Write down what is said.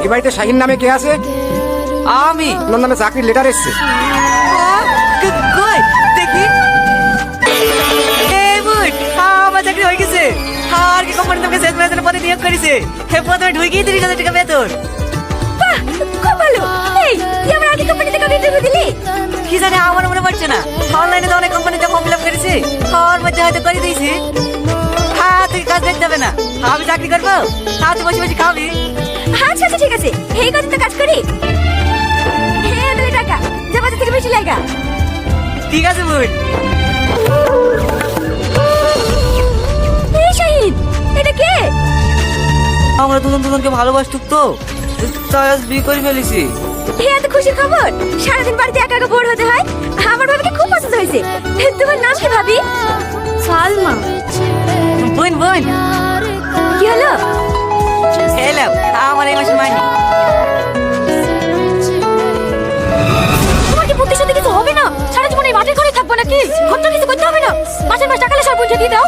এ বাড়িতে শাহিন নামে কে আছে? আমি। আপনার নামে চাকরির লেটার এসছে। কই দেখি। এই বুট, আমার চাকরি হয়ে গেছে। আর কি কোম্পানি তোমাকে সেলস ম্যানেজারের পদে নিয়োগ করেছে। হে প্রথমে ঢুকিয়ে 30,000 টাকা বেতন। বাহ, খুব ভালো। এই, তুই আমার আগে কোম্পানিতে কাউকে ইন্টারভিউ দিলি? কি জানি, আমার মনে পড়ছে না। অনলাইনে তো অনেক কোম্পানিতে ফর্ম ফিল আপ করেছি, ওর মধ্যে হয়তো করে দিয়েছি। হ্যাঁ, তুই কাজ দেখতে হবে না, আমি চাকরি করবো। তুই বসে বসে খাবি। আচ্ছা আচ্ছা ঠিক আছে, এই কথা তো কাজ করি। হ্যাঁ, তুই টাকা যা বাজার থেকে বেশি লাগা। ঠিক আছে বুট। এই শাহিন, এটা কে? আমরা দুজনকে ভালোবাসতুক তো, তাই আজ বিয়ে করে ফেলেছি। এত খুশির খবর। সারাদিন বাড়িতে একা একা বোর হতে হয়। আমার ভাবিকে খুব পছন্দ হয়েছে। তোমার নাম কি ভাবি? সালমা। বোন বোন, কি হলো? এলাম আমার এই মাসে মাইনে। তোমার কি বুদ্ধির সাথে কিছু হবে না? সারা জীবন এই মাঠের ঘরে থাকবো নাকি? খরচা কিছু করতে হবে না? মাসের মাস টাকা সব বুঝে দিয়ে দাও।